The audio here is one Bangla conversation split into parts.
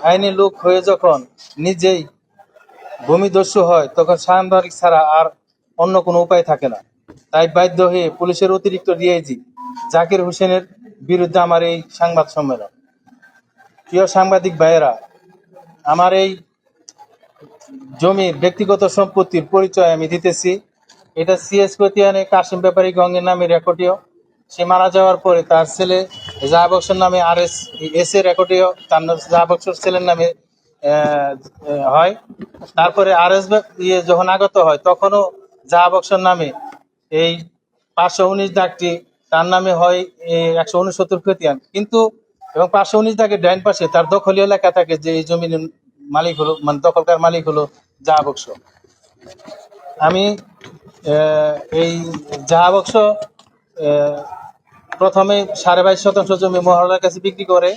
আইনি লোক হয়ে যখন নিজেই ভূমিদস্যু হয় তখন সাংবাদিক ছাড়া আর অন্য কোনো উপায় থাকে না। তাই বাধ্য হয়ে পুলিশের অতিরিক্ত ডিআইজি জাকির হোসেনের বিরুদ্ধে আমার এই সংবাদ সম্মেলন। প্রিয় সাংবাদিক ভাইয়েরা, আমার এই জমির ব্যক্তিগত সম্পত্তির পরিচয় আমি দিতেছি। এটা সিএস কতিয়ানে কাশিম ব্যাপারী গঙ্গের নামে রেকর্ডীয়। সে মারা যাওয়ার পরে তার ছেলে জাহাবক্সর নামে এস এ রেকর্ডীয়, তার জাহাবক্সর ছেলের নামে হয়। তারপরে আরএস যখন আগত হয় তখনও জাহাবক্সর নামে এই 519 দাগটি তার নামে হয় 169 খতিয়ান। কিন্তু এবং 519 দাগের ডাইন পাশে তার দখলীয় লেখা থাকে যে এই জমির মালিক হলো, মানে দখলকার মালিক হলো জাহাবক্স। আমি এই জাহাবক্স প্রথমে 22.5% জমি মহল্লার কাছে বিক্রি করে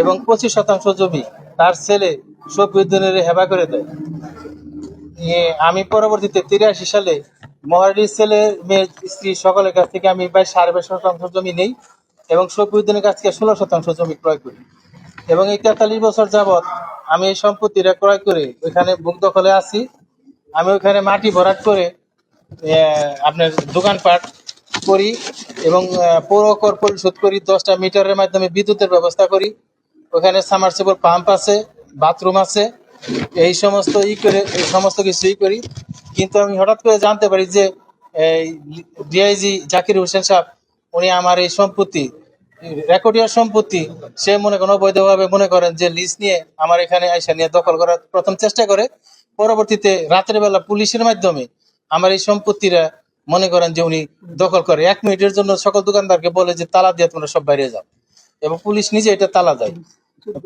এবং 25% জমি তার ছেলে শফিউদ্দিনের হেবা করে দেয়। আমি পরবর্তীতে 83 সালে মহারির ছেলে, মেয়ে, স্ত্রী সকলের কাছ থেকে আমি 22.5% জমি নেই এবং শফিউদ্দিনের কাছ থেকে 16% জমি ক্রয় করি এবং এই 43 বছর যাবৎ আমি এই সম্পত্তিটা ক্রয় করে ওইখানে বুক দখলে আছি। আমি ওইখানে মাটি ভরাট করে আপনার দোকানপাট করি এবং পৌর কর পরিশোধ করি। 10টা মিটারের মাধ্যমে বিদ্যুতের ব্যবস্থা করি। ওখানে সাবমার্সিবল পাম্প আছে, বাথরুম আছে, এই সমস্ত কিছুই করি। কিন্তু আমি হঠাৎ করে জানতে পারি যে ডিআইজি জাকির হোসেন সাহেব উনি আমার এই সম্পত্তি, রেকর্ডীয় সম্পত্তি, সে মনে করেন অবৈধভাবে মনে করেন যে লিজ নিয়ে আমার এখানে আইসা নিয়ে দখল করার প্রথম চেষ্টা করে। পরবর্তীতে রাতের বেলা পুলিশের মাধ্যমে আমার এই সম্পত্তিরা মনে করেন যে উনি দখল করে। 1 মিনিটের জন্য সকল দোকানদারকে বলে যে তালা দিয়ে তোমরা সব বাইরে যাও, এবং পুলিশ নিজে এটা তালা দেয়।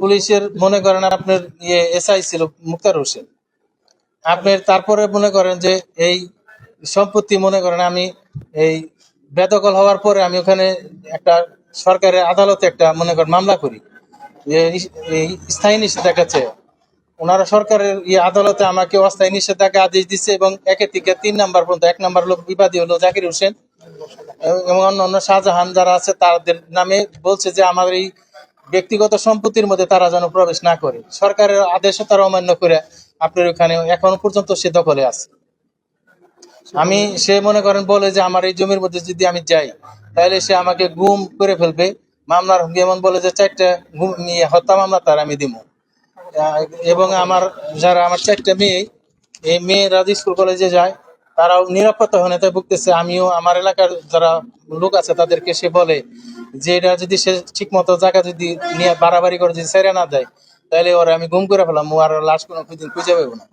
পুলিশের মনে করেন আপনার এসআই ছিল মুক্তার হোসেন আপনার। তারপরে মনে করেন যে এই সম্পত্তি মনে করেন আমি এই বেদখল হওয়ার পরে আমি ওখানে একটা সরকারের আদালতে একটা মনে করেন মামলা করি যে এই স্থায়ী নিষেধাজ্ঞা চেয়ে। ওনারা সরকারের আদালতে আমাকে অস্থায়ী নিষেধাজ্ঞা আদেশ দিচ্ছে এবং 1 থেকে 3 নাম্বার পর্যন্ত। 1 নাম্বার লোক বিবাদী হলো জাকির হোসেন এবং অন্য শাহজাহান যারা আছে তাদের নামে বলছে যে আমার এই ব্যক্তিগত সম্পত্তির মধ্যে তারা যেন প্রবেশ না করে। সরকারের আদেশও তারা অমান্য করে আপনার ওখানে এখনো পর্যন্ত সে দখলে আছে। সে মনে করেন বলে যে আমার এই জমির মধ্যে যদি আমি যাই তাহলে সে আমাকে গুম করে ফেলবে। মামলার এমন বলে যে 4টা হত্যা মামলা তার আমি দিব। এবং আমার 4টা মেয়ে, এই মেয়েরা স্কুল কলেজে যায়, তারাও নিরাপত্তাহীনতায় ভুগতেছে। আমিও আমার এলাকার যারা লোক আছে তাদেরকে সে বলে যে এটা যদি সে ঠিক মতো জায়গা যদি নিয়ে বাড়াবাড়ি করে যদি ছেড়ে না দেয় তাহলে ওরা আমি গুম করে ফেলাম, আর লাশ কোনো খুঁজে পাবো না।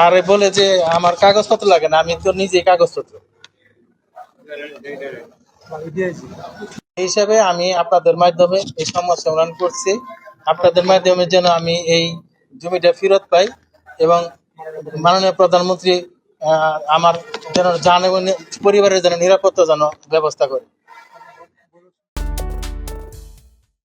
আর বলে যে আমার কাগজপত্র লাগে না, আমি তো নিজেই কাগজপত্র এই হিসাবে আমি আপনাদের মাধ্যমে এই সমস্যা সমাধান করছি। আপনাদের মাধ্যমে যেন আমি এই জমিটা ফেরত পাই এবং মাননীয় প্রধানমন্ত্রী আমার যেন জান এবং পরিবারের যেন নিরাপত্তা যেন ব্যবস্থা করে।